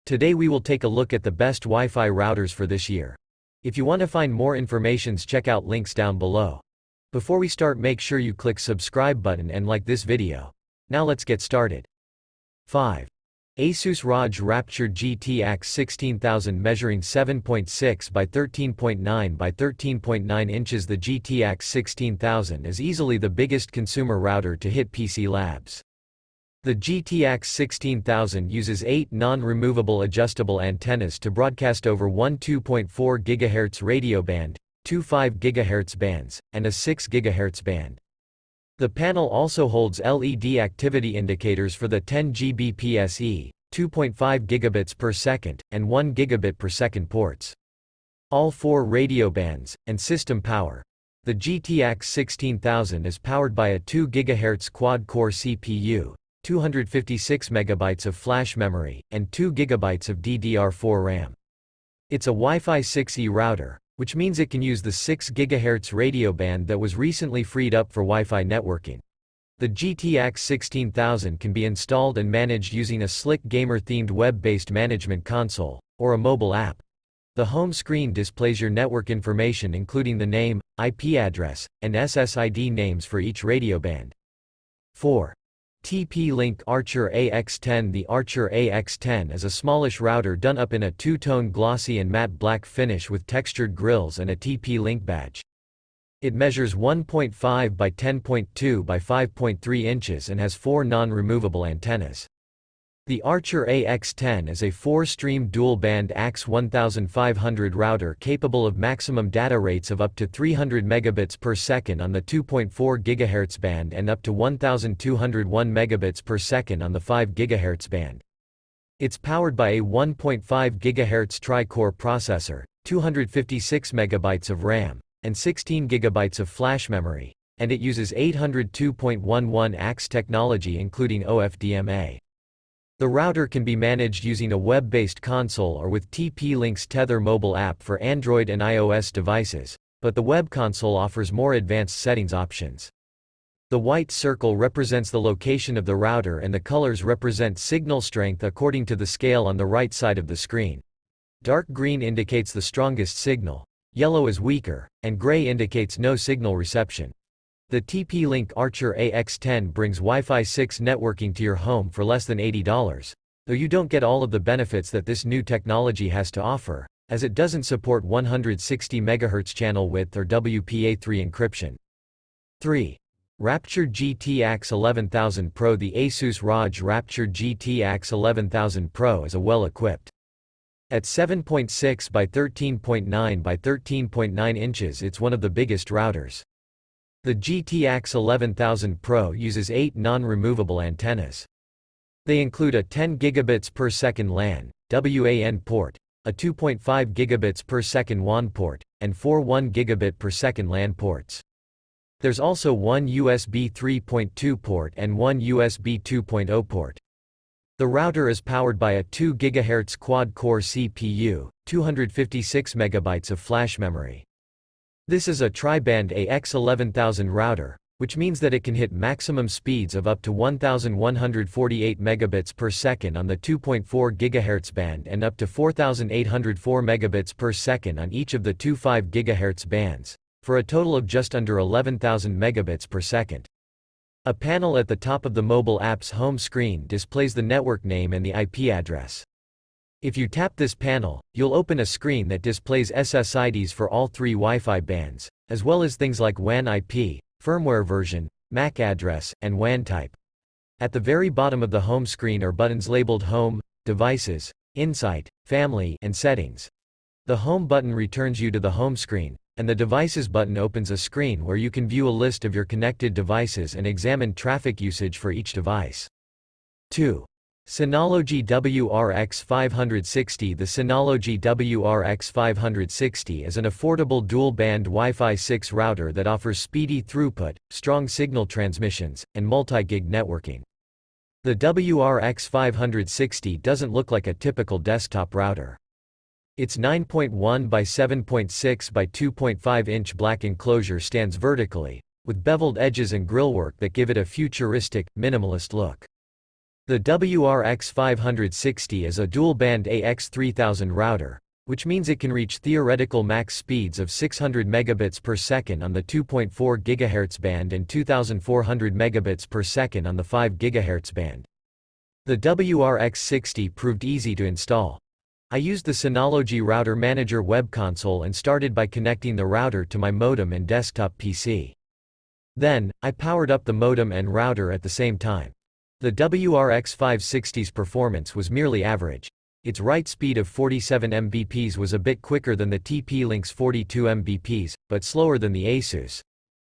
Today we will take a look at the best Wi-Fi routers for this year. If you want to find more information, check out links down below. Before we start, make sure you click subscribe button and like this video. Now let's get started. 5. Asus ROG Rapture GT-AX11000 measuring 7.6 by 13.9 by 13.9 inches. The GT-AX11000 is easily the biggest consumer router to hit PC labs. The GT-AX11000 uses 8 non-removable adjustable antennas to broadcast over one 2.4 GHz radio band, two 5 GHz bands, and a 6 GHz band. The panel also holds LED activity indicators for the 10 Gbps, 2.5 gigabits per second, and 1 gigabit per second ports. All 4 radio bands, and system power. The GT-AX11000 is powered by a 2 GHz quad-core CPU, 256 MB of flash memory, and 2 GB of DDR4 RAM. It's a Wi-Fi 6E router, which means it can use the 6 GHz radio band that was recently freed up for Wi-Fi networking. The GT-AX11000 can be installed and managed using a slick gamer-themed web-based management console, or a mobile app. The home screen displays your network information including the name, IP address, and SSID names for each radio band. 4. TP-Link Archer AX10. The Archer AX10 is a smallish router done up in a two-tone glossy and matte black finish with textured grills and a TP-Link badge. It measures 1.5 by 10.2 by 5.3 inches and has 4 non-removable antennas. The Archer AX10 is a 4-stream dual-band AX1500 router capable of maximum data rates of up to 300 megabits per second on the 2.4 GHz band and up to 1201 megabits per second on the 5 GHz band. It's powered by a 1.5 GHz tri-core processor, 256 megabytes of RAM, and 16 gigabytes of flash memory, and it uses 802.11 AX technology including OFDMA. The router can be managed using a web-based console or with TP-Link's Tether mobile app for Android and iOS devices, but the web console offers more advanced settings options. The white circle represents the location of the router and the colors represent signal strength according to the scale on the right side of the screen. Dark green indicates the strongest signal, yellow is weaker, and gray indicates no signal reception. The TP-Link Archer AX10 brings Wi-Fi 6 networking to your home for less than $80, though you don't get all of the benefits that this new technology has to offer, as it doesn't support 160 MHz channel width or WPA3 encryption. 3. Rapture GT-AX11000 Pro. The Asus ROG Rapture GT-AX11000 Pro is a well-equipped. At 7.6 by 13.9 by 13.9 inches, it's one of the biggest routers. The GT-AX11000 Pro uses 8 non-removable antennas. They include a 10 gigabits per second LAN, WAN port, a 2.5 gigabits per second WAN port, and 4 1 gigabit per second LAN ports. There's also one USB 3.2 port and one USB 2.0 port. The router is powered by a 2 GHz quad-core CPU, 256 megabytes of flash memory. This is a tri-band AX11000 router, which means that it can hit maximum speeds of up to 1148 megabits per second on the 2.4 GHz band and up to 4804 megabits per second on each of the two 5 GHz bands, for a total of just under 11,000 megabits per second. A panel at the top of the mobile app's home screen displays the network name and the IP address. If you tap this panel, you'll open a screen that displays SSIDs for all 3 Wi-Fi bands, as well as things like WAN IP, firmware version, MAC address, and WAN type. At the very bottom of the home screen are buttons labeled Home, Devices, Insight, Family, and Settings. The Home button returns you to the home screen, and the Devices button opens a screen where you can view a list of your connected devices and examine traffic usage for each device. 2. Synology WRX560. The Synology WRX560 is an affordable dual-band Wi-Fi 6 router that offers speedy throughput, strong signal transmissions, and multi-gig networking. The WRX560 doesn't look like a typical desktop router. Its 9.1 by 7.6 by 2.5 inch black enclosure stands vertically, with beveled edges and grillwork that give it a futuristic, minimalist look. The WRX560 is a dual-band AX3000 router, which means it can reach theoretical max speeds of 600 megabits per second on the 2.4 GHz band and 2400 megabits per second on the 5 GHz band. The WRX60 proved easy to install. I used the Synology Router Manager web console and started by connecting the router to my modem and desktop PC. Then, I powered up the modem and router at the same time. The WRX560's performance was merely average. Its write speed of 47 Mbps was a bit quicker than the TP-Link's 42 Mbps, but slower than the Asus.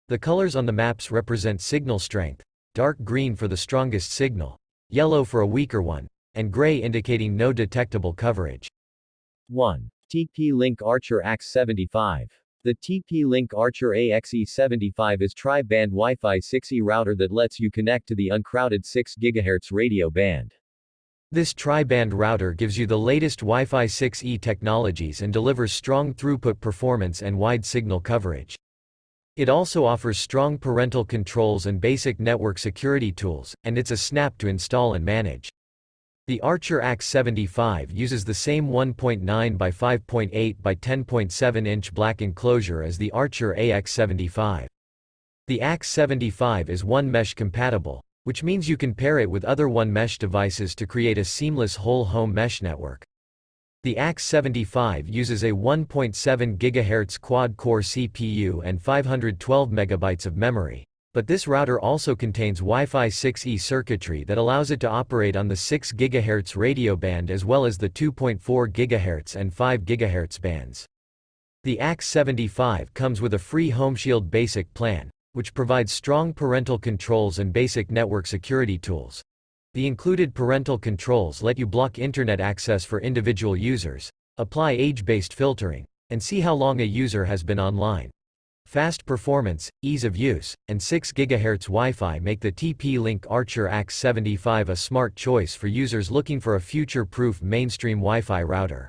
The colors on the maps represent signal strength: dark green for the strongest signal, yellow for a weaker one, and gray indicating no detectable coverage. 1. TP-Link Archer AX75. The TP-Link Archer AXE75 is tri-band Wi-Fi 6E router that lets you connect to the uncrowded 6 GHz radio band. This tri-band router gives you the latest Wi-Fi 6E technologies and delivers strong throughput performance and wide signal coverage. It also offers strong parental controls and basic network security tools, and it's a snap to install and manage. The Archer AX75 uses the same 1.9 by 5.8 by 10.7 inch black enclosure as the Archer AX75. The AX75 is One Mesh compatible, which means you can pair it with other One Mesh devices to create a seamless whole home mesh network. The AX75 uses a 1.7 GHz quad-core CPU and 512 MB of memory. But this router also contains Wi-Fi 6E circuitry that allows it to operate on the 6 GHz radio band as well as the 2.4 GHz and 5 GHz bands. The AX75 comes with a free HomeShield Basic plan, which provides strong parental controls and basic network security tools. The included parental controls let you block internet access for individual users, apply age-based filtering, and see how long a user has been online. Fast performance, ease of use, and 6 GHz Wi-Fi make the TP-Link Archer AX75 a smart choice for users looking for a future-proof mainstream Wi-Fi router.